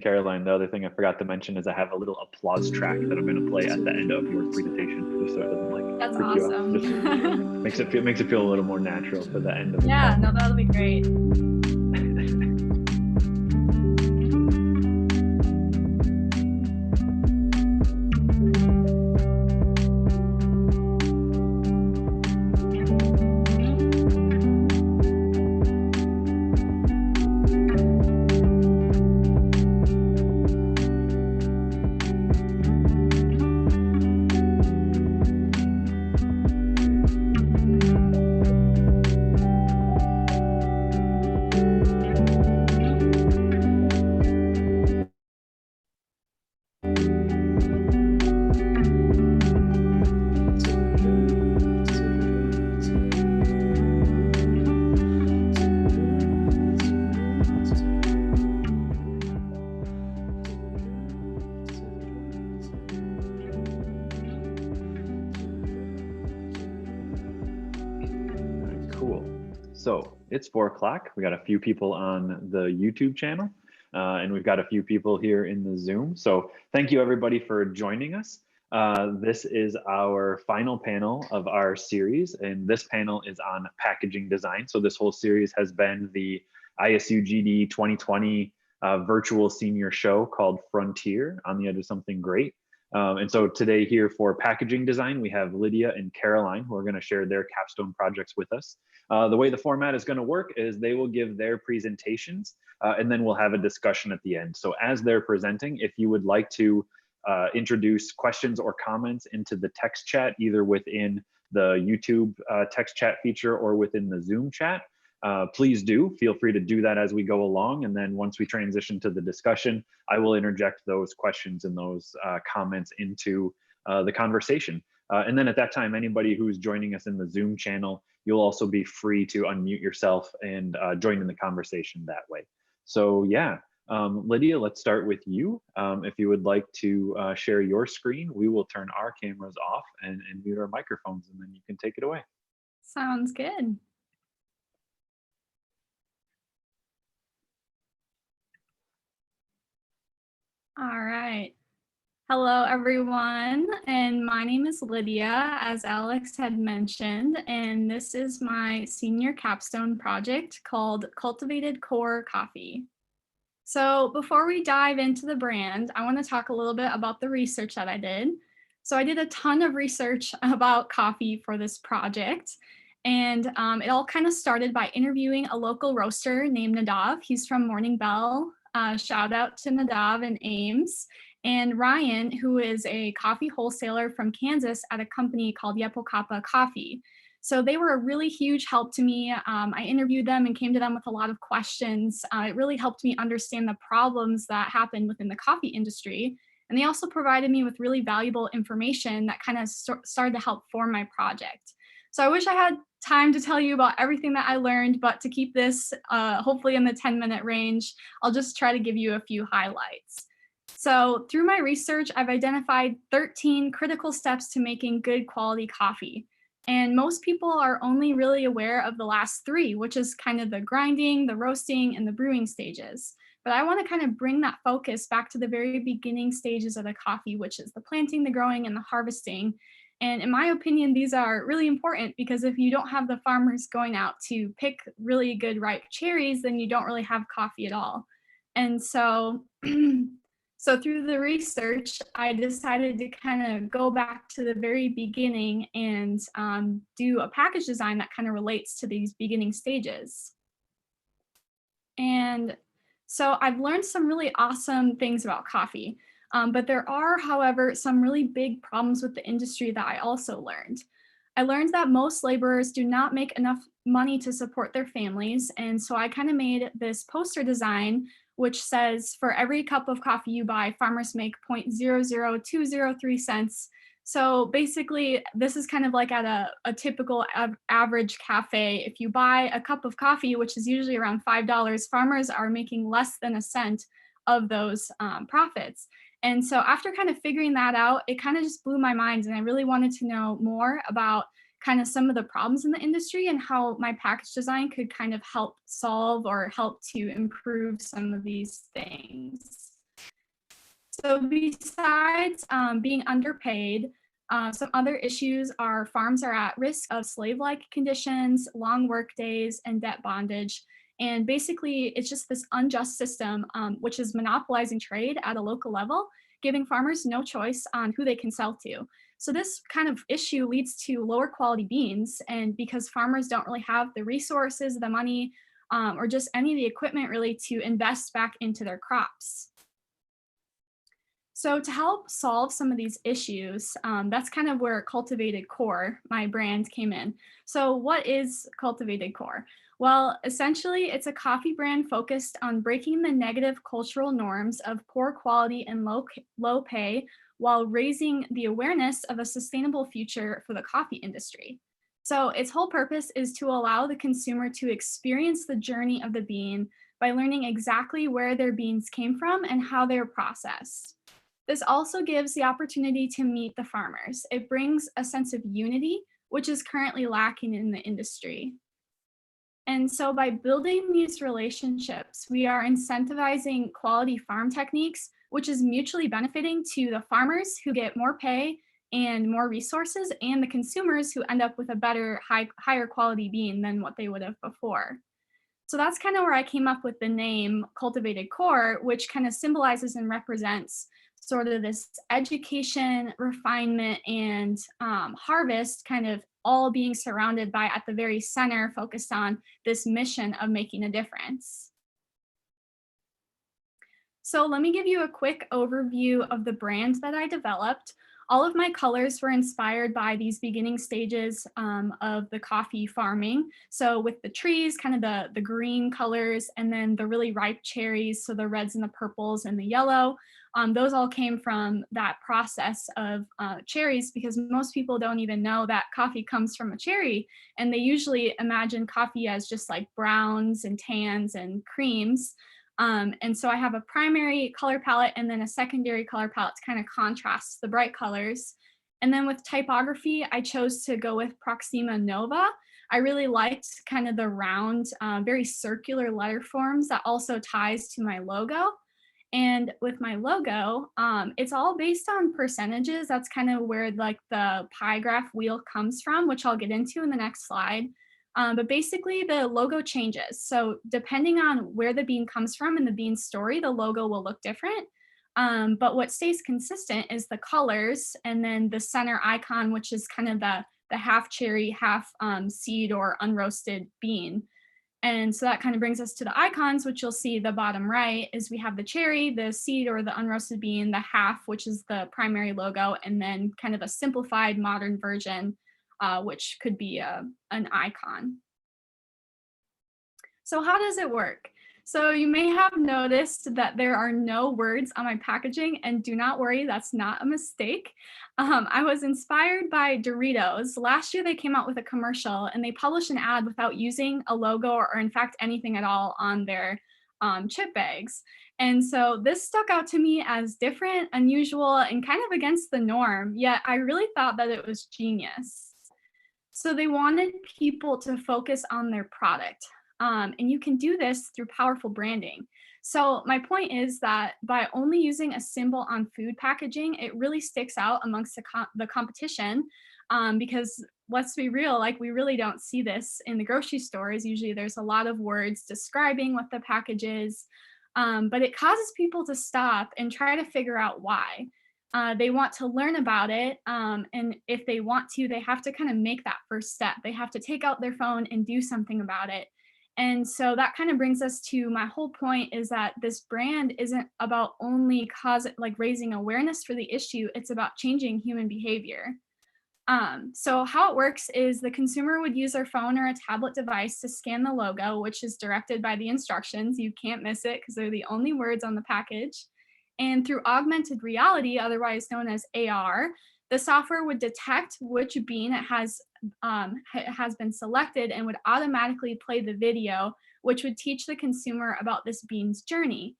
Caroline, the other thing I forgot to mention is I have a little applause track that I'm going to play at the end of your presentation, just so it doesn't like That's freak you out. awesome. Just makes it feel a little more natural for the end of the Yeah, talk. no, that'll be great. Cool. So it's 4 o'clock. We got a few people on the YouTube channel, and we've got a few people here in the Zoom. So thank you everybody for joining us. This is our final panel of our series, and this panel is on packaging design. So this whole series has been the ISUGD 2020 virtual senior show called Frontier, on the edge of something great. And so today here for packaging design, we have Lydia and Caroline, who are going to share their capstone projects with us. The way the format is going to work is they will give their presentations, and then we'll have a discussion at the end. So as they're presenting, if you would like to introduce questions or comments into the text chat, either within the YouTube text chat feature or within the Zoom chat, please do. Feel free to do that as we go along. And then once we transition to the discussion, I will interject those questions and those comments into the conversation. And then at that time, anybody who's joining us in the Zoom channel, you'll also be free to unmute yourself and join in the conversation that way. So yeah, Lydia, let's start with you. If you would like to share your screen, we will turn our cameras off and mute our microphones, and then you can take it away. Sounds good. All right. Hello, everyone, and my name is Lydia, as Alex had mentioned, and this is my senior capstone project called Cultivated Core Coffee. So before we dive into the brand, I want to talk a little bit about the research that I did. So I did a ton of research about coffee for this project, and it all kind of started by interviewing a local roaster named Nadav. He's from Morning Bell. Shout out to Nadav and Ames. And Ryan, who is a coffee wholesaler from Kansas at a company called Yepokapa Coffee. So they were a really huge help to me. I interviewed them and came to them with a lot of questions. It really helped me understand the problems that happen within the coffee industry. And they also provided me with really valuable information that kind of started to help form my project. So I wish I had time to tell you about everything that I learned, but to keep this hopefully in the 10-minute range, I'll just try to give you a few highlights. So through my research, I've identified 13 critical steps to making good quality coffee. And most people are only really aware of the last 3, which is kind of the grinding, the roasting, and the brewing stages. But I want to kind of bring that focus back to the very beginning stages of the coffee, which is the planting, the growing, and the harvesting. And in my opinion, these are really important because if you don't have the farmers going out to pick really good ripe cherries, then you don't really have coffee at all. And so So through the research, I decided to kind of go back to the very beginning and do a package design that kind of relates to these beginning stages. And so I've learned some really awesome things about coffee, but there are, however, some really big problems with the industry that I also learned. I learned that most laborers do not make enough money to support their families, and so I kind of made this poster design which says for every cup of coffee you buy, farmers make 0.00203 cents. So basically, this is kind of like at a typical average cafe. If you buy a cup of coffee, which is usually around $5, farmers are making less than a cent of those profits. And so after kind of figuring that out, it kind of just blew my mind. And I really wanted to know more about kind of some of the problems in the industry and how my package design could kind of help solve or help to improve some of these things. So besides being underpaid, some other issues are farms are at risk of slave-like conditions, long work days, and debt bondage. And basically, it's just this unjust system, which is monopolizing trade at a local level, giving farmers no choice on who they can sell to. So this kind of issue leads to lower quality beans, and because farmers don't really have the resources, the money, or just any of the equipment really to invest back into their crops. So to help solve some of these issues, that's kind of where Cultivated Core, my brand, came in. So what is Cultivated Core? Well, essentially, it's a coffee brand focused on breaking the negative cultural norms of poor quality and low pay while raising the awareness of a sustainable future for the coffee industry. So its whole purpose is to allow the consumer to experience the journey of the bean by learning exactly where their beans came from and how they're processed. This also gives the opportunity to meet the farmers. It brings a sense of unity, which is currently lacking in the industry. And so by building these relationships, we are incentivizing quality farm techniques, which is mutually benefiting to the farmers who get more pay and more resources, and the consumers who end up with a better, higher quality bean than what they would have before. So that's kind of where I came up with the name Cultivated Core, which kind of symbolizes and represents sort of this education, refinement, and harvest kind of all being surrounded by at the very center, focused on this mission of making a difference. So let me give you a quick overview of the brand that I developed. All of my colors were inspired by these beginning stages of the coffee farming. So with the trees, kind of the green colors, and then the really ripe cherries, so the reds and the purples and the yellow. Those all came from that process of cherries, because most people don't even know that coffee comes from a cherry. And they usually imagine coffee as just like browns and tans and creams. And so I have a primary color palette and then a secondary color palette to kind of contrast the bright colors. And then with typography, I chose to go with Proxima Nova. I really liked kind of the round, very circular letter forms that also ties to my logo. And with my logo, it's all based on percentages. That's kind of where like the pie graph wheel comes from, which I'll get into in the next slide. But basically the logo changes. So depending on where the bean comes from in the bean story, the logo will look different. But what stays consistent is the colors, and then the center icon, which is kind of the half cherry, half seed or unroasted bean. And so that kind of brings us to the icons, which you'll see the bottom right is we have the cherry, the seed or the unroasted bean, the half, which is the primary logo, and then kind of a simplified modern version, which could be an icon. So how does it work? So you may have noticed that there are no words on my packaging, and do not worry, that's not a mistake. I was inspired by Doritos. Last year they came out with a commercial and they published an ad without using a logo or in fact anything at all on their chip bags. And so this stuck out to me as different, unusual, and kind of against the norm, yet I really thought that it was genius. So they wanted people to focus on their product. And you can do this through powerful branding. So my point is that by only using a symbol on food packaging, it really sticks out amongst the competition, because let's be real, like we really don't see this in the grocery stores. Usually there's a lot of words describing what the package is, but it causes people to stop and try to figure out why. They want to learn about it, and if they want to, they have to kind of make that first step. They have to take out their phone and do something about it. And so that kind of brings us to my whole point, is that this brand isn't about only raising awareness for the issue, it's about changing human behavior. So how it works is the consumer would use their phone or a tablet device to scan the logo, which is directed by the instructions. You can't miss it because they're the only words on the package. And through augmented reality, otherwise known as AR, the software would detect which bean it has been selected and would automatically play the video, which would teach the consumer about this bean's journey.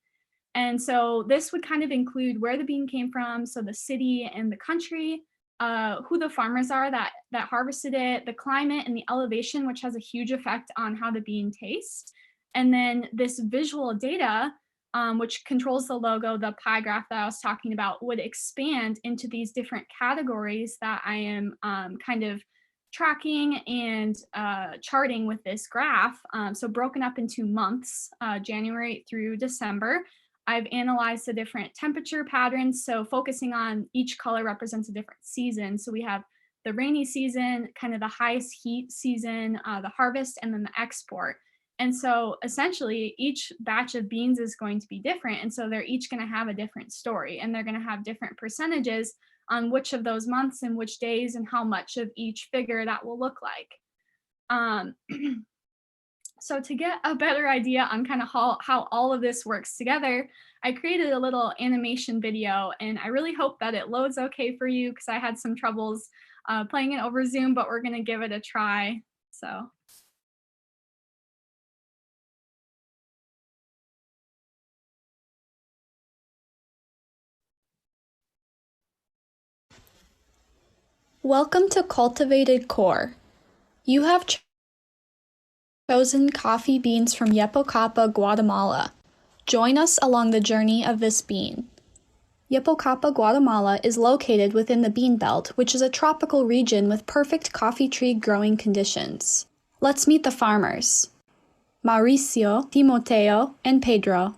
And so this would kind of include where the bean came from, so the city and the country, who the farmers are that harvested it, the climate and the elevation, which has a huge effect on how the bean tastes. And then this visual data which controls the logo, the pie graph that I was talking about, would expand into these different categories that I am kind of tracking and charting with this graph. So broken up into months, January through December. I've analyzed the different temperature patterns. So focusing on each color represents a different season. So we have the rainy season, kind of the highest heat season, the harvest, and then the export. And so essentially each batch of beans is going to be different. And so they're each going to have a different story, and they're going to have different percentages on which of those months and which days and how much of each figure that will look like. So to get a better idea on kind of how all of this works together, I created a little animation video, and I really hope that it loads okay for you because I had some troubles playing it over Zoom, but we're going to give it a try. So. Welcome to Cultivated Core. You have chosen coffee beans from Yepocapa, Guatemala. Join us along the journey of this bean. Yepocapa, Guatemala is located within the Bean Belt, which is a tropical region with perfect coffee tree growing conditions. Let's meet the farmers. Mauricio, Timoteo, and Pedro.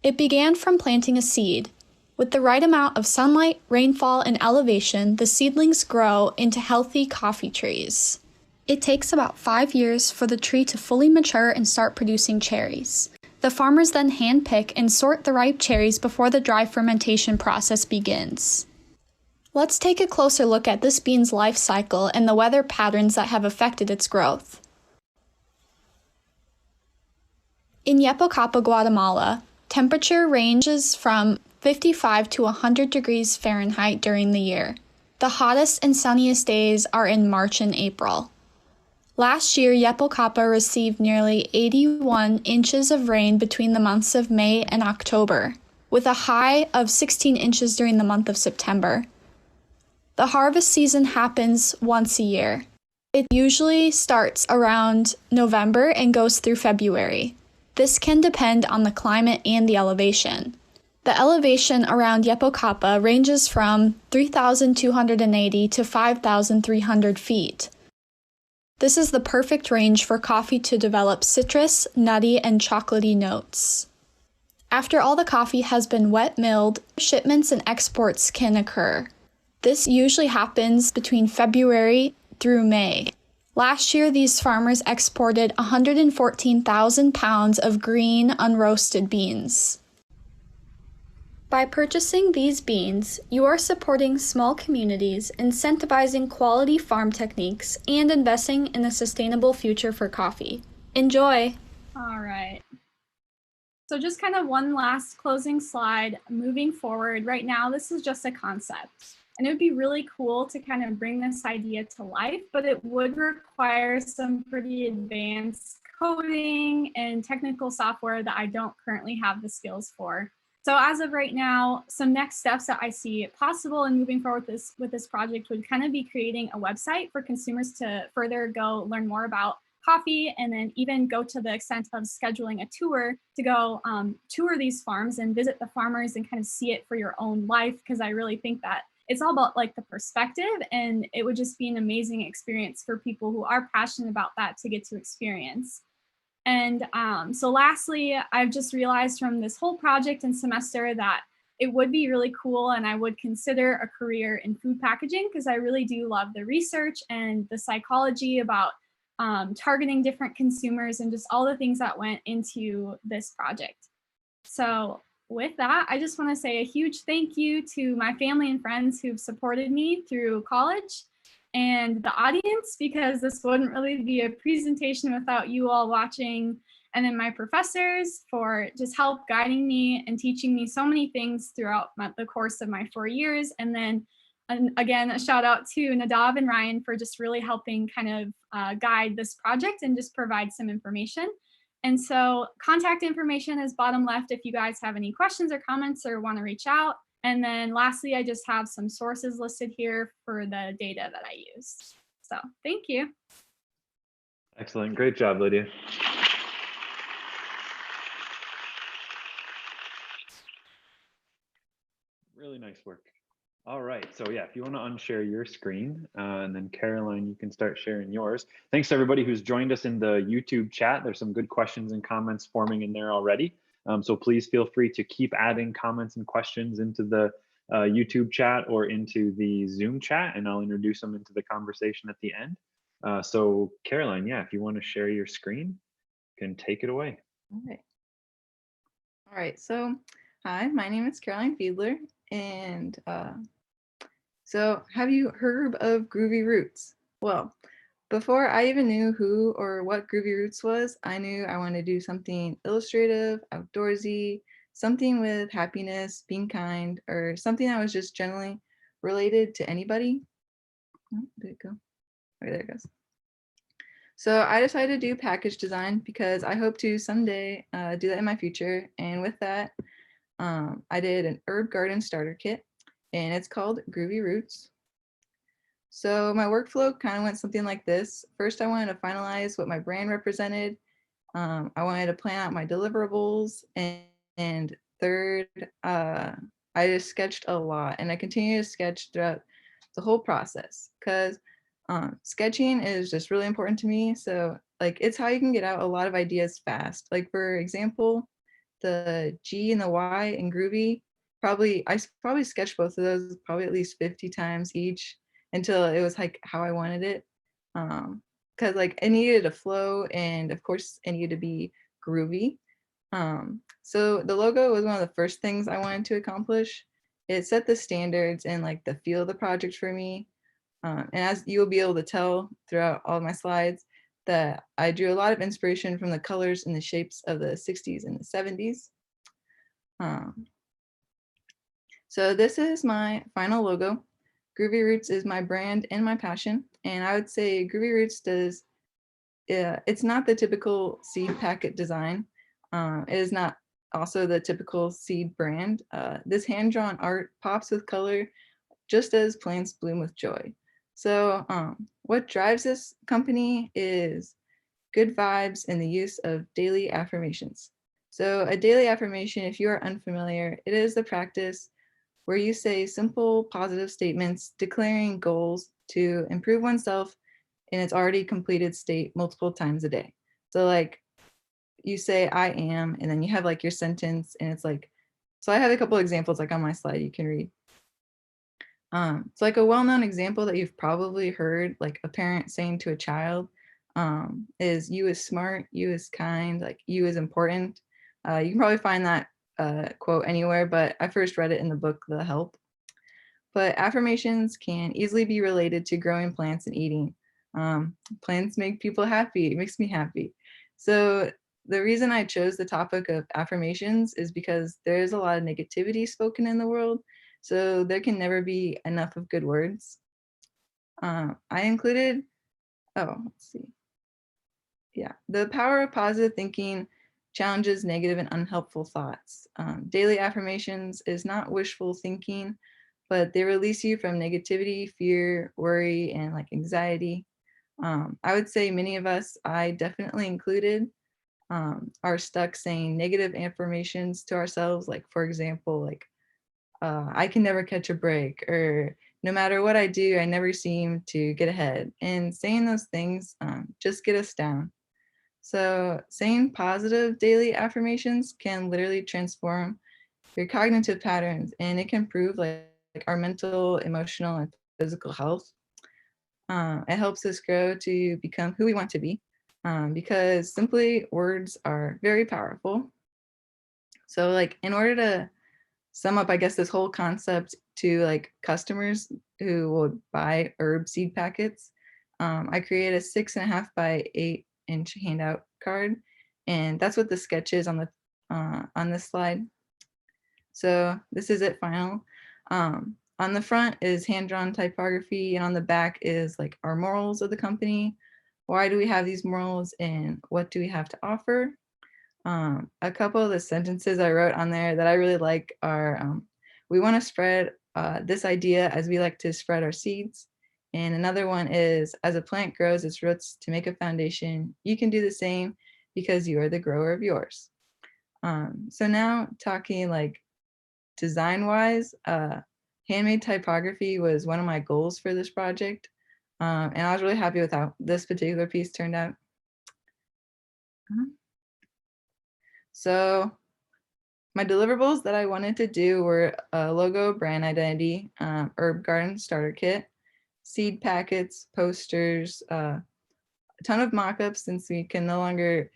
It began from planting a seed. With the right amount of sunlight, rainfall, and elevation, the seedlings grow into healthy coffee trees. It takes about 5 years for the tree to fully mature and start producing cherries. The farmers then hand-pick and sort the ripe cherries before the dry fermentation process begins. Let's take a closer look at this bean's life cycle and the weather patterns that have affected its growth. In Yepocapa, Guatemala, temperature ranges from 55 to 100 degrees Fahrenheit during the year. The hottest and sunniest days are in March and April. Last year, Yepocapa received nearly 81 inches of rain between the months of May and October, with a high of 16 inches during the month of September. The harvest season happens once a year. It usually starts around November and goes through February. This can depend on the climate and the elevation. The elevation around Yepocapa ranges from 3,280 to 5,300 feet. This is the perfect range for coffee to develop citrus, nutty, and chocolatey notes. After all the coffee has been wet milled, shipments and exports can occur. This usually happens between February through May. Last year, these farmers exported 114,000 pounds of green, unroasted beans. By purchasing these beans, you are supporting small communities, incentivizing quality farm techniques, and investing in a sustainable future for coffee. Enjoy! All right. So just kind of one last closing slide. Moving forward, right now, this is just a concept. And it would be really cool to kind of bring this idea to life, but it would require some pretty advanced coding and technical software that I don't currently have the skills for. So as of right now, some next steps that I see possible in moving forward with this project would kind of be creating a website for consumers to further go learn more about coffee, and then even go to the extent of scheduling a tour to go tour these farms and visit the farmers and kind of see it for your own life, because I really think that it's all about like the perspective, and it would just be an amazing experience for people who are passionate about that to get to experience. And so lastly, I've just realized from this whole project and semester that it would be really cool, and I would consider a career in food packaging, because I really do love the research and the psychology about targeting different consumers and just all the things that went into this project. So with that, I just want to say a huge thank you to my family and friends who've supported me through college, and the audience, because this wouldn't really be a presentation without you all watching, and then my professors for just help guiding me and teaching me so many things throughout the course of my 4 years. And then again, a shout out to Nadav and Ryan for just really helping kind of guide this project and just provide some information. And so contact information is bottom left if you guys have any questions or comments or want to reach out. And then lastly, I just have some sources listed here for the data that I used. So thank you. Excellent. Great job, Lydia. Really nice work. All right, so yeah, if you want to unshare your screen, and then Caroline, you can start sharing yours. Thanks to everybody who's joined us in the YouTube chat. There's some good questions and comments forming in there already. So please feel free to keep adding comments and questions into the YouTube chat or into the Zoom chat, and I'll introduce them into the conversation at the end. So Caroline, yeah, if you want to share your screen, you can take it away. Okay. All right, so hi, my name is Caroline Fiedler, and so have you heard of Groovy Roots? Well, before I even knew who or what Groovy Roots was, I knew I wanted to do something illustrative, outdoorsy, something with happiness, being kind, or something that was just generally related to anybody. Oh, did it go? Okay, there it goes. So I decided to do package design because I hope to someday do that in my future. And with that, I did an herb garden starter kit, and it's called Groovy Roots. So my workflow kind of went something like this. First, I wanted to finalize what my brand represented. I wanted to plan out my deliverables, and third, I just sketched a lot, and I continue to sketch throughout the whole process because sketching is just really important to me. So like it's how you can get out a lot of ideas fast. Like for example, the G and the Y in Groovy, I probably sketched both of those probably at least 50 times each until it was like how I wanted it. Because like it needed a flow, and of course it needed to be groovy. So the logo was one of the first things I wanted to accomplish. It set the standards and like the feel of the project for me. And as you will be able to tell throughout all of my slides, that I drew a lot of inspiration from the colors and the shapes of the 60s and the 70s. So this is my final logo. Groovy Roots is my brand and my passion. And I would say Groovy Roots it's not the typical seed packet design. It is not also the typical seed brand. This hand-drawn art pops with color just as plants bloom with joy. So what drives this company is good vibes and the use of daily affirmations. So a daily affirmation, if you are unfamiliar, it is the practice where you say simple positive statements declaring goals to improve oneself in its already completed state multiple times a day. So like you say I am, and then you have like your sentence, and it's like, so I have a couple examples like on my slide you can read. So like a well-known example that you've probably heard like a parent saying to a child is you is smart, you is kind, like you is important. You can probably find that quote anywhere, but I first read it in the book The Help. But affirmations can easily be related to growing plants and eating. Plants make people happy. It makes me happy. So the reason I chose the topic of affirmations is because there's a lot of negativity spoken in the world. So there can never be enough of good words. I included, let's see. Yeah, the power of positive thinking challenges negative and unhelpful thoughts. Daily affirmations is not wishful thinking, but they release you from negativity, fear, worry, and like anxiety. I would say many of us, I definitely included, are stuck saying negative affirmations to ourselves. Like, for example, like, I can never catch a break, or no matter what I do, I never seem to get ahead. And saying those things just get us down. So saying positive daily affirmations can literally transform your cognitive patterns, and it can improve like our mental, emotional, and physical health. It helps us grow to become who we want to be, because simply words are very powerful. So like in order to sum up, I guess, this whole concept to like customers who will buy herb seed packets, I created a 6.5 by 8-inch handout card, and that's what the sketch is on this slide. So this is it final. On the front is hand-drawn typography, and on the back is like our morals of the company. Why do we have these morals, and what do we have to offer? A couple of the sentences I wrote on there that I really like are, we want to spread this idea as we like to spread our seeds. And another one is, as a plant grows its roots to make a foundation, you can do the same because you are the grower of yours. So now talking like design-wise, handmade typography was one of my goals for this project. And I was really happy with how this particular piece turned out. So my deliverables that I wanted to do were a logo, brand identity, herb garden starter kit, seed packets, posters, a ton of mock-ups since we can no longer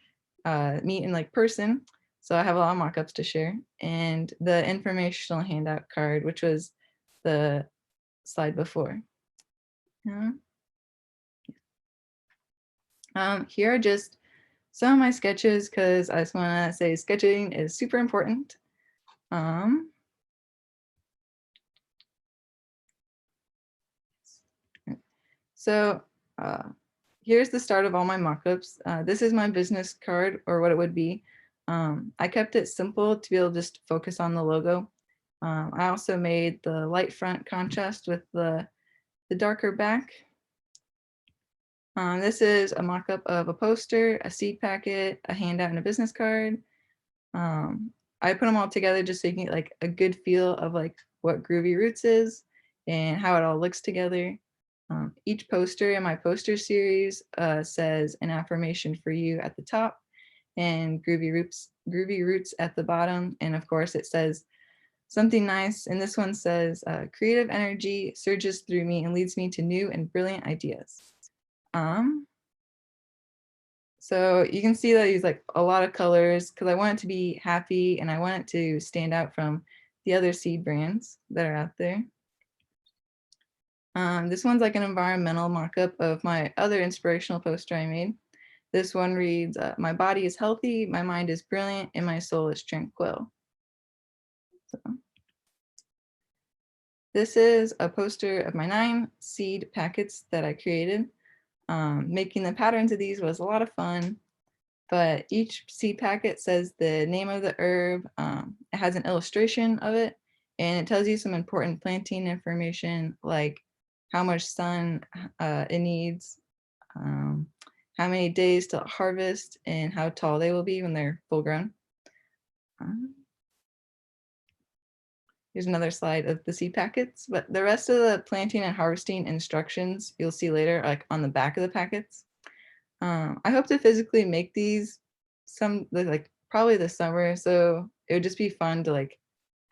meet in like person. So I have a lot of mock-ups to share, and the informational handout card, which was the slide before. Here are just some of my sketches because I just want to say sketching is super important. So here's the start of all my mock-ups. This is my business card, or what it would be. I kept it simple to be able to just focus on the logo. I also made the light front contrast with the darker back. This is a mock-up of a poster, a seed packet, a handout, and a business card. I put them all together just so you can get like a good feel of like what Groovy Roots is and how it all looks together. Each poster in my poster series says an affirmation for you at the top and Groovy Roots at the bottom. And of course it says something nice. And this one says, creative energy surges through me and leads me to new and brilliant ideas. So you can see that I use like a lot of colors because I want it to be happy and I want it to stand out from the other seed brands that are out there. This one's like an environmental mock-up of my other inspirational poster I made. This one reads, my body is healthy, my mind is brilliant, and my soul is tranquil. So, this is a poster of my 9 seed packets that I created. Making the patterns of these was a lot of fun, but each seed packet says the name of the herb. It has an illustration of it, and it tells you some important planting information like how much sun it needs, how many days to harvest, and how tall they will be when they're full grown. Here's another slide of the seed packets, but the rest of the planting and harvesting instructions you'll see later, like on the back of the packets. I hope to physically make these like probably this summer, so it would just be fun to like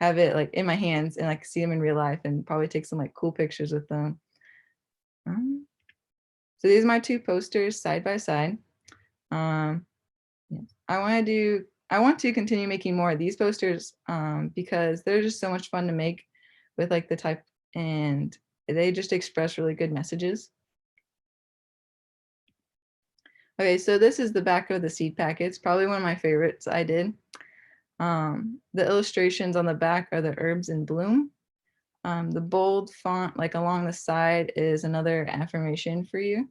have it like in my hands and like see them in real life and probably take some like cool pictures with them. So these are my 2 posters side by side. Yeah. I want to continue making more of these posters because they're just so much fun to make with like the type, and they just express really good messages. Okay, so this is the back of the seed packets, probably one of my favorites I did. The illustrations on the back are the herbs in bloom. The bold font like along the side is another affirmation for you.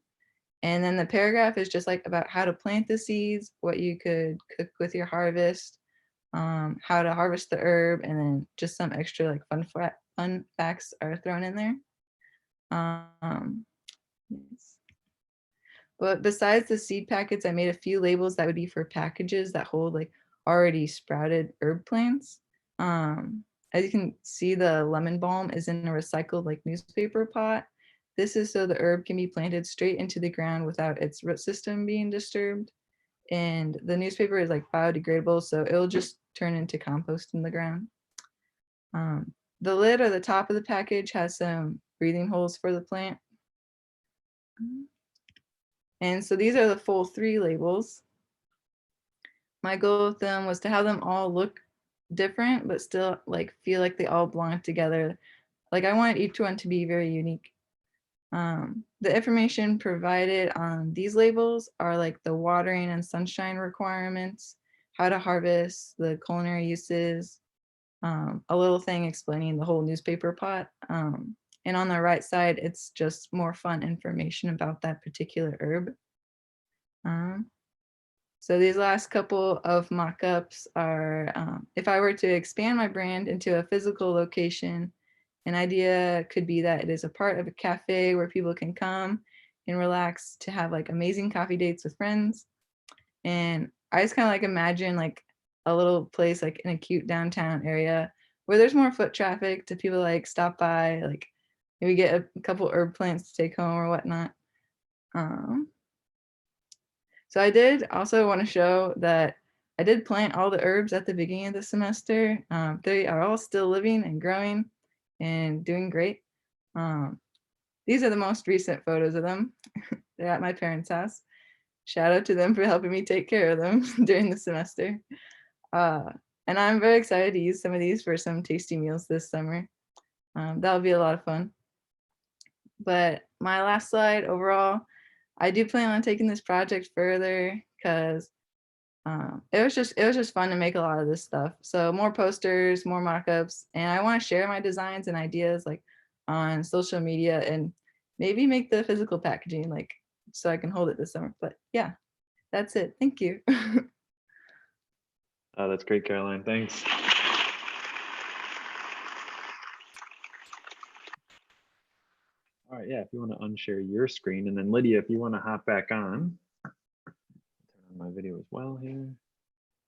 And then the paragraph is just like about how to plant the seeds, what you could cook with your harvest, how to harvest the herb, and then just some extra like fun facts are thrown in there. Yes. But besides the seed packets, I made a few labels that would be for packages that hold like already sprouted herb plants. As you can see, the lemon balm is in a recycled like newspaper pot. This is so the herb can be planted straight into the ground without its root system being disturbed. And the newspaper is like biodegradable, so it'll just turn into compost in the ground. The lid or the top of the package has some breathing holes for the plant. And so these are the full 3 labels. My goal with them was to have them all look different, but still like feel like they all belong together. Like I wanted each one to be very unique. The information provided on these labels are like the watering and sunshine requirements, how to harvest, the culinary uses, a little thing explaining the whole newspaper pot. And on the right side, it's just more fun information about that particular herb. So these last couple of mock-ups are, if I were to expand my brand into a physical location, an idea could be that it is a part of a cafe where people can come and relax to have like amazing coffee dates with friends. And I just kind of like imagine like a little place like in a cute downtown area where there's more foot traffic to people like stop by, like maybe get a couple herb plants to take home or whatnot. So I did also want to show that I did plant all the herbs at the beginning of the semester. They are all still living and growing and doing great. These are the most recent photos of them. They're at my parents' house. Shout out to them for helping me take care of them during the semester. And I'm very excited to use some of these for some tasty meals this summer. That'll be a lot of fun. But my last slide, overall, I do plan on taking this project further because it was just fun to make a lot of this stuff. So more posters, more mock-ups, and I want to share my designs and ideas like on social media and maybe make the physical packaging like so I can hold it this summer. But yeah, that's it. Thank you. That's great, Caroline. Thanks. All right, yeah, if you want to unshare your screen, and then Lydia, if you want to hop back on, turn on my video as well here.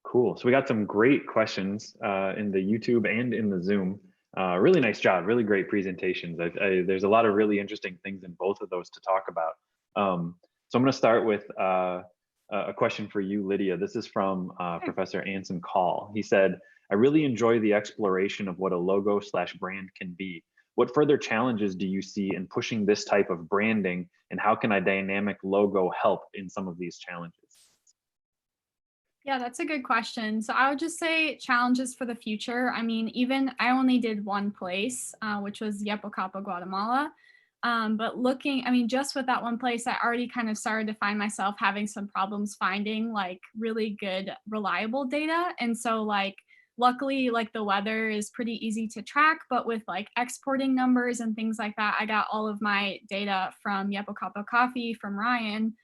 Cool. So we got some great questions in the YouTube and in the Zoom. Really nice job. Really great presentations. There's a lot of really interesting things in both of those to talk about. So I'm going to start with a question for you, Lydia. This is from Professor Anson Call. He said, I really enjoy the exploration of what a logo/brand can be. What further challenges do you see in pushing this type of branding, and how can a dynamic logo help in some of these challenges? Yeah, that's a good question. So I would just say challenges for the future. I mean, even I only did one place, which was Yepocapa, Guatemala. But looking, I mean, just with that one place, I already kind of started to find myself having some problems finding like really good, reliable data. And so like, luckily, like the weather is pretty easy to track, but with like exporting numbers and things like that, I got all of my data from Yepocapa Coffee from Ryan.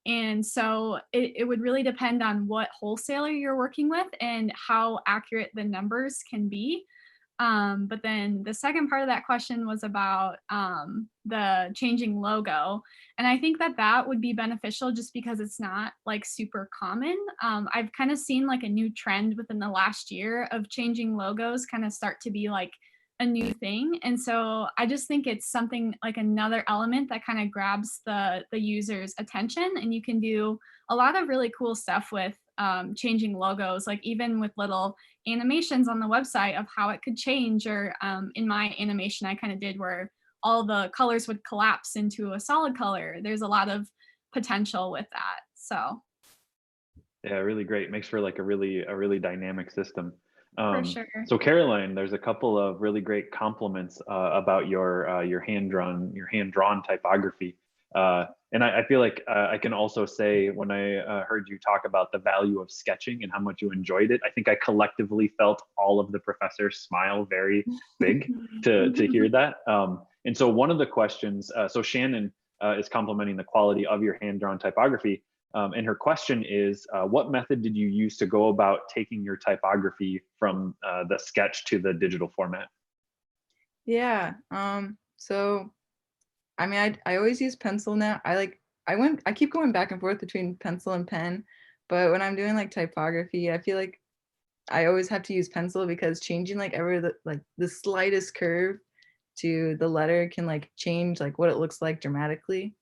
And so it would really depend on what wholesaler you're working with and how accurate the numbers can be. But then the second part of that question was about the changing logo. And I think that that would be beneficial just because it's not like super common. I've kind of seen like a new trend within the last year of changing logos kind of start to be like a new thing. And so I just think it's something like another element that kind of grabs the user's attention, and you can do a lot of really cool stuff with changing logos, like even with little animations on the website of how it could change, or in my animation I kind of did where all the colors would collapse into a solid color. There's a lot of potential with that. So yeah, really great. Makes for like a really dynamic system. for sure. So Caroline, there's a couple of really great compliments about your hand-drawn typography. And I feel like I can also say when I heard you talk about the value of sketching and how much you enjoyed it, I think I collectively felt all of the professors smile very big to hear that. And so one of the questions, so Shannon is complimenting the quality of your hand-drawn typography. And her question is, what method did you use to go about taking your typography from the sketch to the digital format? Yeah. So I mean, I always use pencil now. I keep going back and forth between pencil and pen, but when I'm doing like typography, I feel like I always have to use pencil because changing like the slightest curve to the letter can like change like what it looks like dramatically.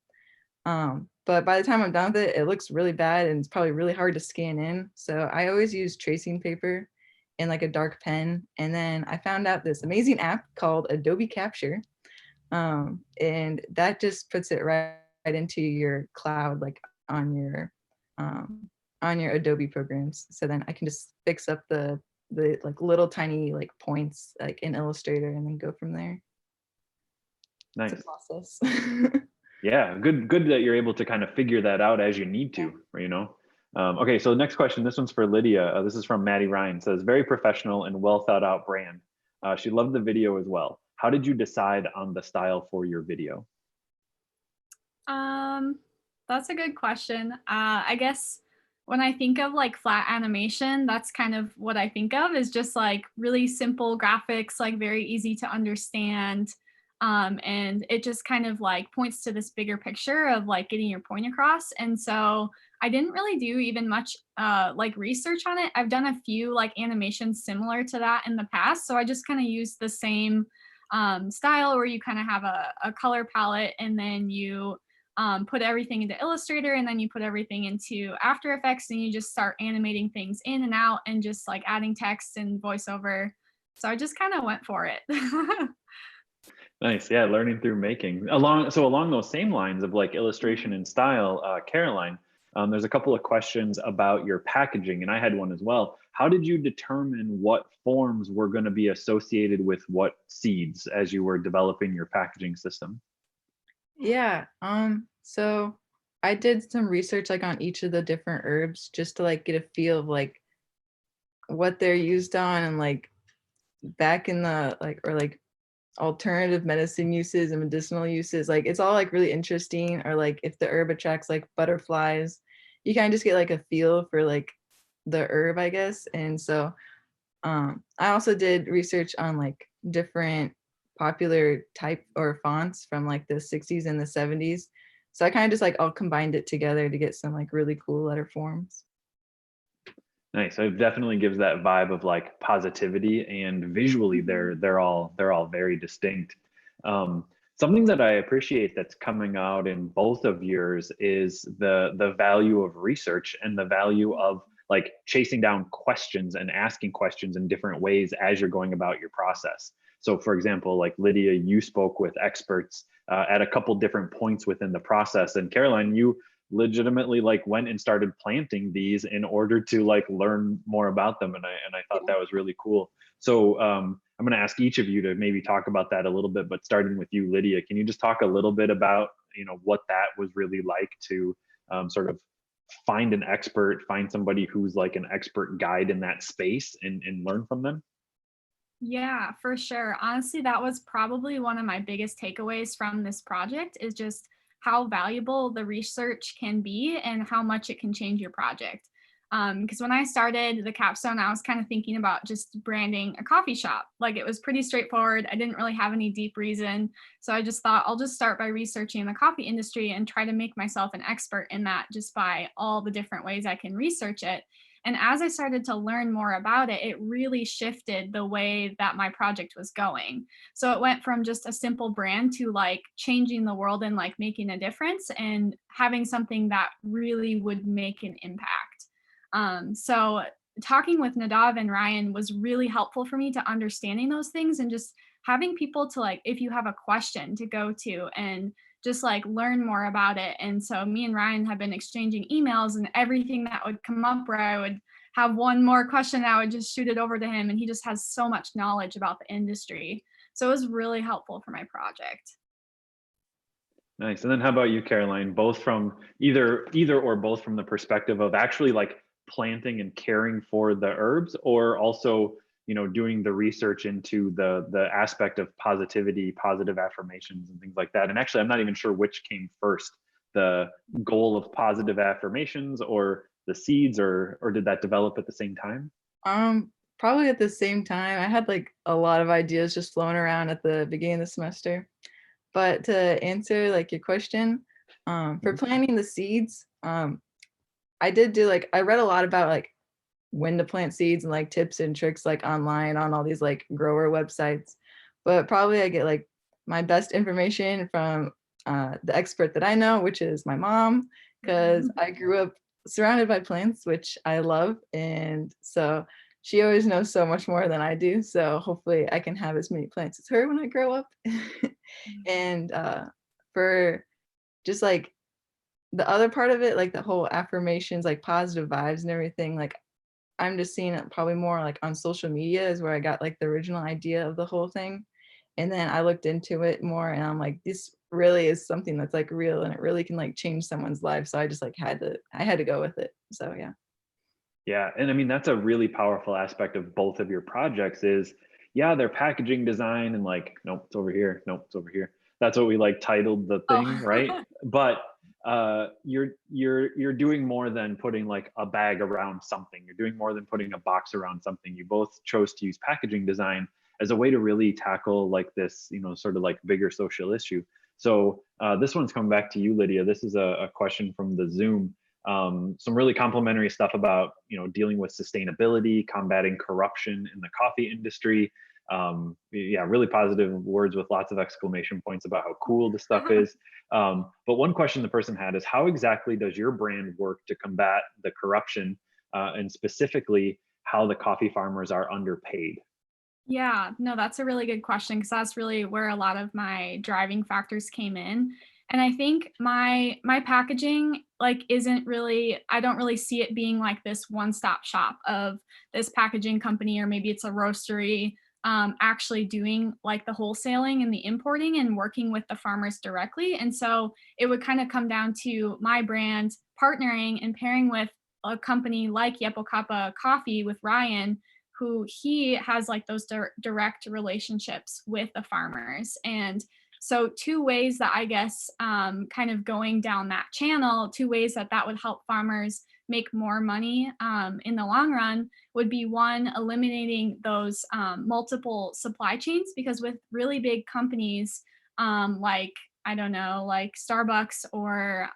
But by the time I'm done with it, it looks really bad and it's probably really hard to scan in. So I always use tracing paper and like a dark pen. And then I found out this amazing app called Adobe Capture. And that just puts it right into your cloud, like on your Adobe programs. So then I can just fix up the like little tiny like points like in Illustrator and then go from there. Nice. It's a process. Yeah, good that you're able to kind of figure that out as you need to, you know. Okay, so the next question, this one's for Lydia. This is from Maddie Ryan. Says, very professional and well thought out brand. She loved the video as well. How did you decide on the style for your video? That's a good question. I guess when I think of like flat animation, that's kind of what I think of, is just like really simple graphics, like very easy to understand. And it just kind of like points to this bigger picture of like getting your point across. And so I didn't really do even much like research on it. I've done a few like animations similar to that in the past. So I just kind of used the same style where you kind of have a color palette, and then you put everything into Illustrator, and then you put everything into After Effects, and you just start animating things in and out and just like adding text and voiceover. So I just kind of went for it. Nice. Yeah, learning through making. Along those same lines of like illustration and style, Caroline, there's a couple of questions about your packaging, and I had one as well. How did you determine what forms were going to be associated with what seeds as you were developing your packaging system? Yeah, so I did some research like on each of the different herbs just to like get a feel of like what they're used on, and like back in the like, or like alternative medicine uses and medicinal uses. Like it's all like really interesting. Or like if the herb attracts like butterflies, you kind of just get like a feel for like the herb, I guess. And so I also did research on like different popular type or fonts from like the 60s and the 70s. So I kind of just like all combined it together to get some like really cool letter forms. Nice. So it definitely gives that vibe of like positivity, and visually they're all very distinct. Something that I appreciate that's coming out in both of yours is the value of research and the value of like chasing down questions and asking questions in different ways as you're going about your process. So for example, like Lydia, you spoke with experts at a couple different points within the process, and Caroline, you legitimately like went and started planting these in order to like learn more about them, and I thought that was really cool. So I'm going to ask each of you to maybe talk about that a little bit, but starting with you, Lydia, can you just talk a little bit about what that was really like to sort of find an expert, find somebody who's like an expert guide in that space, and learn from them? Yeah, for sure. Honestly, that was probably one of my biggest takeaways from this project, is just how valuable the research can be and how much it can change your project. Because when I started the capstone, I was kind of thinking about just branding a coffee shop. Like it was pretty straightforward. I didn't really have any deep reason. So I just thought I'll just start by researching the coffee industry and try to make myself an expert in that just by all the different ways I can research it. And as I started to learn more about it, it really shifted the way that my project was going. So it went from just a simple brand to like changing the world and like making a difference and having something that really would make an impact. So talking with Nadav and Ryan was really helpful for me to understanding those things, and just having people to like, if you have a question, to go to and just like learn more about it. And so me and Ryan have been exchanging emails, and everything that would come up where I would have one more question, I would just shoot it over to him, and he just has so much knowledge about the industry. So it was really helpful for my project. Nice. And then how about you, Caroline? Both from either or both from the perspective of actually like planting and caring for the herbs, or also doing the research into the aspect of positivity, positive affirmations, and things like that. And actually, I'm not even sure which came first, the goal of positive affirmations or the seeds, or did that develop at the same time? Probably at the same time. I had like a lot of ideas just flowing around at the beginning of the semester. But to answer like your question, for planting the seeds, I did do like, I read a lot about like when to plant seeds and like tips and tricks like online on all these like grower websites. But probably I get like my best information from the expert that I know, which is my mom, because I grew up surrounded by plants, which I love. And so she always knows so much more than I do. So hopefully I can have as many plants as her when I grow up. And for just like the other part of it, like the whole affirmations, like positive vibes and everything, like I'm just seeing it probably more like on social media is where I got like the original idea of the whole thing. And then I looked into it more, and I'm like, this really is something that's like real, and it really can like change someone's life. So I just like I had to go with it. So yeah. Yeah, and I mean that's a really powerful aspect of both of your projects is, yeah, their packaging design and like, nope, it's over here, nope, it's over here. That's what we like titled the thing, right? Oh. But you're doing more than putting like a bag around something. You're doing more than putting a box around something. You both chose to use packaging design as a way to really tackle like this, sort of like bigger social issue. So this one's coming back to you, Lydia. This is a question from the Zoom. Some really complimentary stuff about, dealing with sustainability, combating corruption in the coffee industry. Yeah, really positive words with lots of exclamation points about how cool the stuff is. But one question the person had is, how exactly does your brand work to combat the corruption, and specifically how the coffee farmers are underpaid? Yeah, no, that's a really good question because that's really where a lot of my driving factors came in. And I think my packaging like isn't really, I don't really see it being like this one-stop shop of this packaging company, or maybe it's a roastery actually doing like the wholesaling and the importing and working with the farmers directly. And so it would kind of come down to my brand partnering and pairing with a company like Yepokapa Coffee with Ryan, who he has like those direct relationships with the farmers. And so two ways that I guess kind of going down that channel, two ways that that would help farmers make more money in the long run would be, one, eliminating those multiple supply chains, because with really big companies like, I don't know, like Starbucks or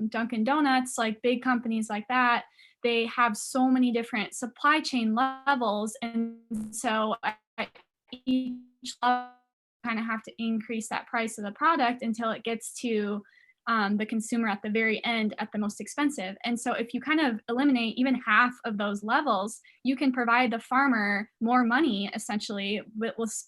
Dunkin' Donuts, like big companies like that, they have so many different supply chain levels. And so each level kind of have to increase that price of the product until it gets to the consumer at the very end at the most expensive. And so if you kind of eliminate even half of those levels, you can provide the farmer more money essentially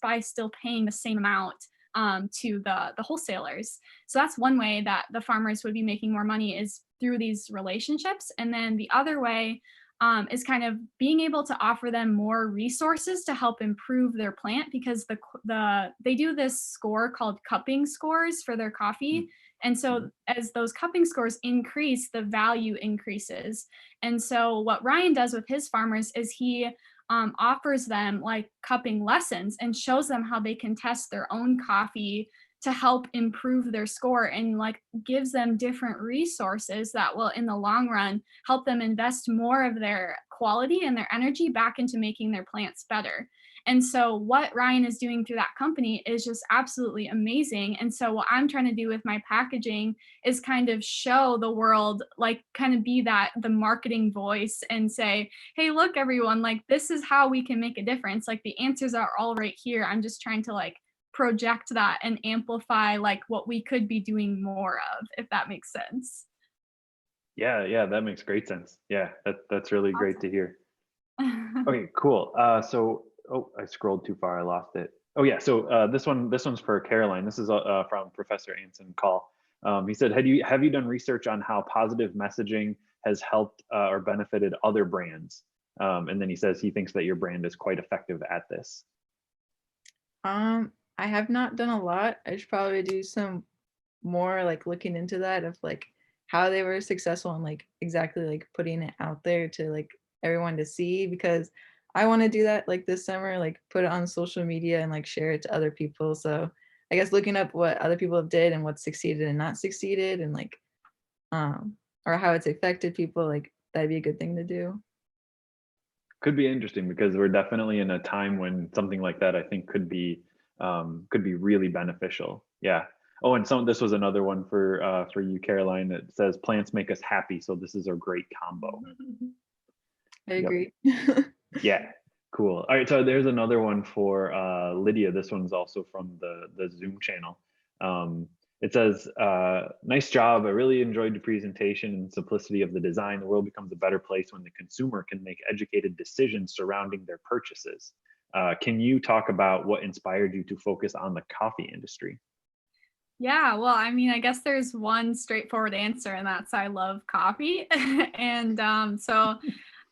by still paying the same amount to the wholesalers. So that's one way that the farmers would be making more money, is through these relationships. And then the other way is kind of being able to offer them more resources to help improve their plant, because they do this score called cupping scores for their coffee. And so as those cupping scores increase, the value increases. And so what Ryan does with his farmers is he offers them like cupping lessons and shows them how they can test their own coffee to help improve their score, and like gives them different resources that will in the long run help them invest more of their quality and their energy back into making their plants better. And so what Ryan is doing through that company is just absolutely amazing. And so what I'm trying to do with my packaging is kind of show the world, like kind of be the marketing voice and say, hey, look, everyone, like this is how we can make a difference. Like the answers are all right here. I'm just trying to like project that and amplify like what we could be doing more of, if that makes sense. Yeah, that makes great sense. Yeah, that's really great to hear. Awesome. Okay, cool. So, I scrolled too far. I lost it. Oh yeah. So this one's for Caroline. This is from Professor Anson Call. He said, have you done research on how positive messaging has helped or benefited other brands? And then he says he thinks that your brand is quite effective at this. I have not done a lot. I should probably do some more like looking into that, of like how they were successful and like exactly like putting it out there to like everyone to see, because I want to do that like this summer, like put it on social media and like share it to other people. So I guess looking up what other people have did and what succeeded and not succeeded, and like or how it's affected people, like that'd be a good thing to do. Could be interesting because we're definitely in a time when something like that I think could be really beneficial. Yeah. Oh, and this was another one for you, Caroline. It says plants make us happy, so this is a great combo. I agree. Yeah, cool. All right, so there's another one for Lydia. This one's also from the Zoom channel. It says, nice job. I really enjoyed the presentation and simplicity of the design. The world becomes a better place when the consumer can make educated decisions surrounding their purchases. Can you talk about what inspired you to focus on the coffee industry? Yeah, well, I mean, I guess there's one straightforward answer, and that's I love coffee. And so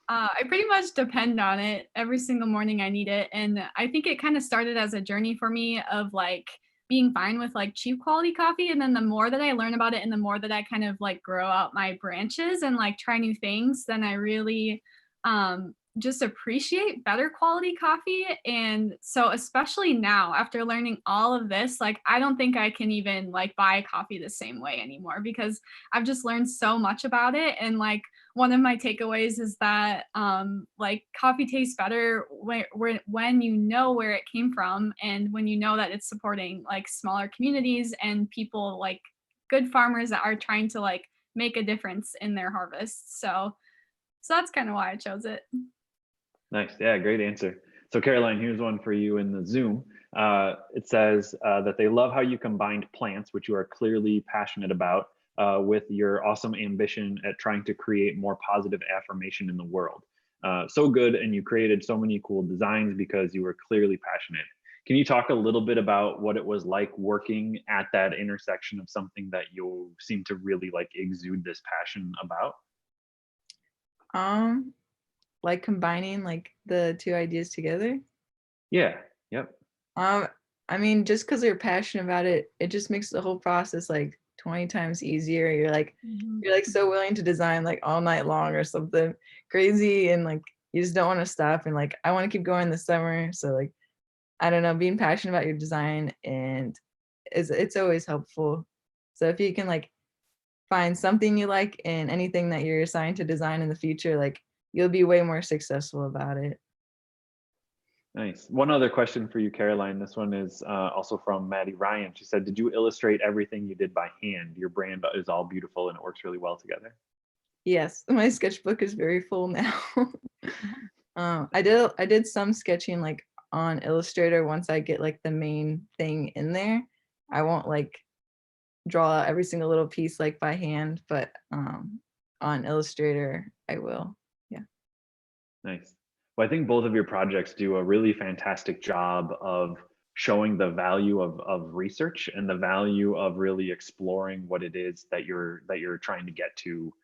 I pretty much depend on it every single morning. I need it. And I think it kind of started as a journey for me of like being fine with like cheap quality coffee. And then the more that I learn about it and the more that I kind of like grow out my branches and like try new things, then I really just appreciate better quality coffee. And so especially now after learning all of this, like I don't think I can even like buy coffee the same way anymore, because I've just learned so much about it. And like one of my takeaways is that like coffee tastes better when you know where it came from, and when you know that it's supporting like smaller communities and people, like good farmers that are trying to like make a difference in their harvests. So that's kind of why I chose it. Nice. Yeah, great answer. So Caroline, here's one for you in the Zoom. It says that they love how you combined plants, which you are clearly passionate about, with your awesome ambition at trying to create more positive affirmation in the world. So good, and you created so many cool designs because you were clearly passionate. Can you talk a little bit about what it was like working at that intersection of something that you seem to really like exude this passion about? Like combining like the two ideas together. Yeah. Yep. I mean, just because you're passionate about it, it just makes the whole process like 20 times easier. You're like so willing to design like all night long or something crazy, and like you just don't want to stop, and like I want to keep going this summer. So like I don't know, being passionate about your design and it's always helpful. So if you can like find something you like in anything that you're assigned to design in the future, like you'll be way more successful about it. Nice. One other question for you, Caroline. This one is also from Maddie Ryan. She said, did you illustrate everything you did by hand? Your brand is all beautiful and it works really well together. Yes, my sketchbook is very full now. I did some sketching like on Illustrator. Once I get like the main thing in there, I won't like draw out every single little piece like by hand, but on Illustrator I will. Yeah. Nice. Well, I think both of your projects do a really fantastic job of showing the value of research and the value of really exploring what it is that you're trying to get to,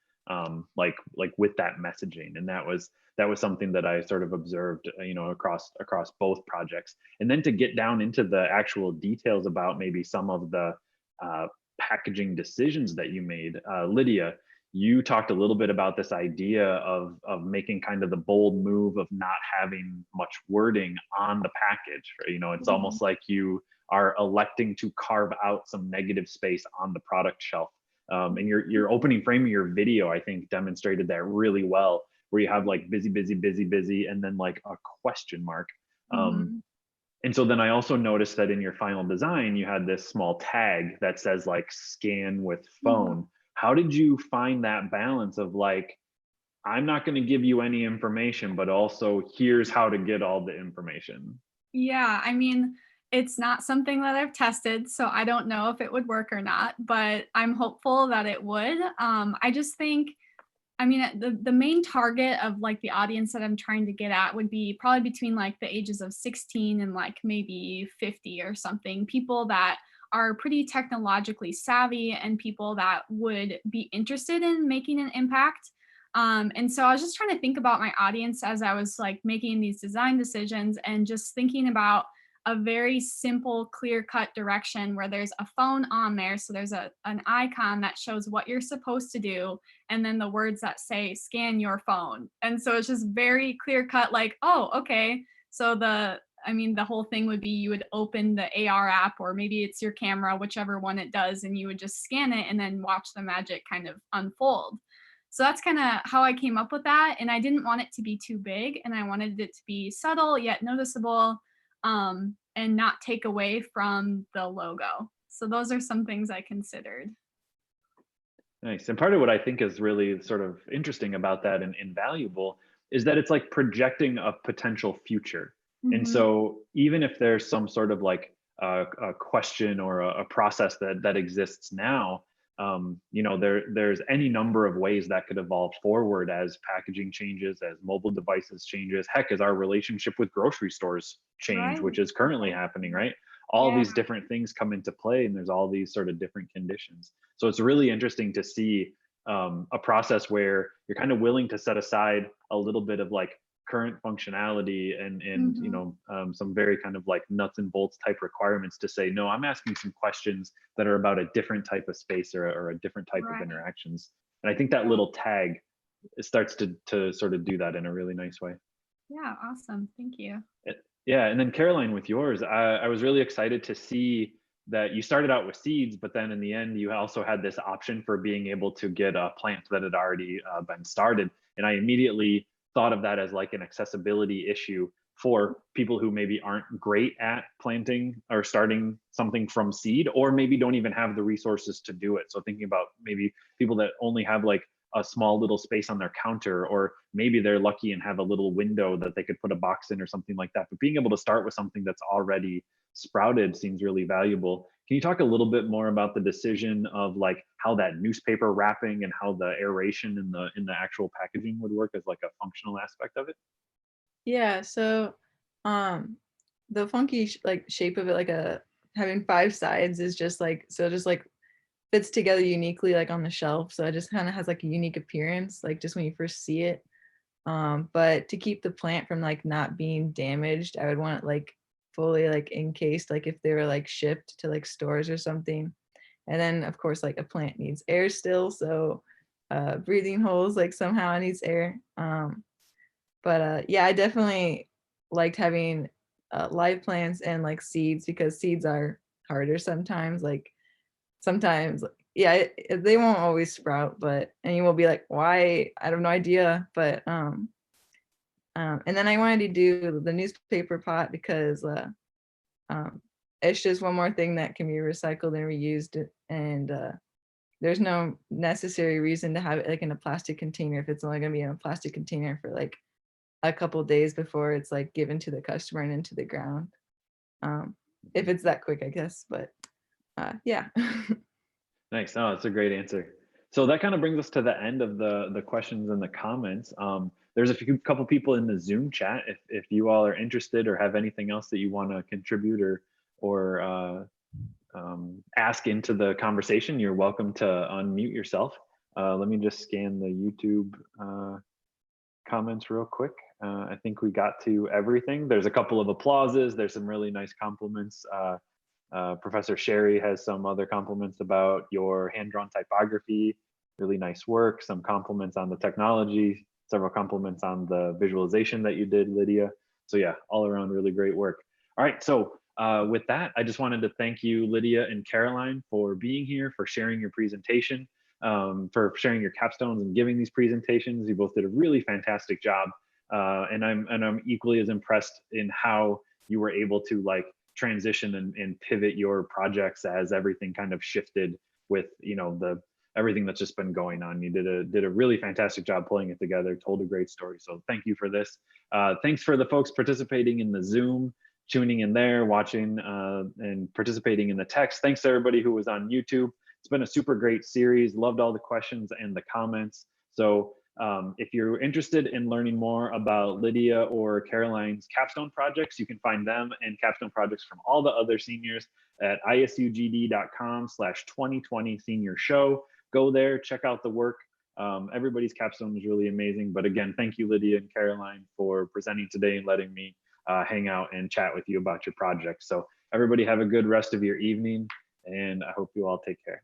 like with that messaging. And that was something that I sort of observed, across both projects. And then to get down into the actual details about maybe some of the packaging decisions that you made, Lydia, you talked a little bit about this idea of making kind of the bold move of not having much wording on the package. It's almost like you are electing to carve out some negative space on the product shelf. And your opening frame of your video, I think, demonstrated that really well, where you have like busy, busy, busy, busy, and then like a question mark. And so then I also noticed that in your final design, you had this small tag that says like scan with phone. How did you find that balance of like, I'm not going to give you any information, but also here's how to get all the information? Yeah, I mean, it's not something that I've tested, so I don't know if it would work or not, but I'm hopeful that it would. I just think, I mean, the main target of like the audience that I'm trying to get at would be probably between like the ages of 16 and like maybe 50 or something. People that are pretty technologically savvy and people that would be interested in making an impact. And so I was just trying to think about my audience as I was like making these design decisions, and just thinking about a very simple, clear-cut direction where there's a phone on there. So there's an icon that shows what you're supposed to do, and then the words that say scan your phone. And so it's just very clear-cut, like, oh, okay. So the whole thing would be you would open the AR app, or maybe it's your camera, whichever one it does, and you would just scan it and then watch the magic kind of unfold. So that's kind of how I came up with that. And I didn't want it to be too big, and I wanted it to be subtle yet noticeable, and not take away from the logo. So those are some things I considered. Nice. And part of what I think is really sort of interesting about that and valuable is that it's like projecting a potential future. And so even if there's some sort of like a question or a process that exists now, there's any number of ways that could evolve forward as packaging changes, as mobile devices changes, heck, as our relationship with grocery stores change, which is currently happening, right? All these different things come into play, and there's all these sort of different conditions. So it's really interesting to see a process where you're kind of willing to set aside a little bit of like current functionality and some very kind of like nuts and bolts type requirements to say, no, I'm asking some questions that are about a different type of space or a different type of interactions. And I think that little tag starts to sort of do that in a really nice way. Yeah, awesome. Thank you. Yeah, and then Caroline, with yours, I was really excited to see that you started out with seeds, but then in the end, you also had this option for being able to get a plant that had already been started. And I immediately thought of that as like an accessibility issue for people who maybe aren't great at planting or starting something from seed, or maybe don't even have the resources to do it. So thinking about maybe people that only have like a small little space on their counter, or maybe they're lucky and have a little window that they could put a box in or something like that. But being able to start with something that's already sprouted seems really valuable. Can you talk a little bit more about the decision of like how that newspaper wrapping and how the aeration in the actual packaging would work as like a functional aspect of it? Yeah, so the funky like shape of it, like having 5 sides is just like, so just like fits together uniquely like on the shelf. So it just kind of has like a unique appearance, like just when you first see it. But to keep the plant from like not being damaged, I would want it like fully like encased, like if they were like shipped to like stores or something. And then of course like a plant needs air still, so breathing holes, like somehow it needs air. But yeah, I definitely liked having live plants and like seeds, because seeds are harder sometimes. Like sometimes, yeah, they won't always sprout, but and you will be like, why? I have no idea. But and then I wanted to do the newspaper pot because it's just one more thing that can be recycled and reused, and there's no necessary reason to have it like in a plastic container if it's only going to be in a plastic container for like a couple days before it's like given to the customer and into the ground. If it's that quick, I guess. But yeah. Nice. Oh, that's a great answer. So that kind of brings us to the end of the questions and the comments. There's a couple people in the Zoom chat. If you all are interested or have anything else that you want to contribute or ask into the conversation, you're welcome to unmute yourself. Let me just scan the YouTube comments real quick. I think we got to everything. There's a couple of applauses. There's some really nice compliments. Professor Sherry has some other compliments about your hand-drawn typography, really nice work, some compliments on the technology, several compliments on the visualization that you did, Lydia. So yeah, all around really great work. All right, so with that, I just wanted to thank you, Lydia and Caroline, for being here, for sharing your presentation, for sharing your capstones and giving these presentations. You both did a really fantastic job. And I'm equally as impressed in how you were able to like transition and pivot your projects as everything kind of shifted with, you know, everything that's just been going on. You did a really fantastic job pulling it together, told a great story. So thank you for this. Thanks for the folks participating in the Zoom, tuning in there, watching and participating in the text. Thanks to everybody who was on YouTube. It's been a super great series. Loved all the questions and the comments. So if you're interested in learning more about Lydia or Caroline's capstone projects, you can find them and capstone projects from all the other seniors at isugd.com/2020 senior show. Go there, check out the work. Everybody's capstone is really amazing. But again, thank you, Lydia and Caroline, for presenting today and letting me hang out and chat with you about your project. So everybody have a good rest of your evening, and I hope you all take care.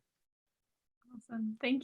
Awesome. Thank you.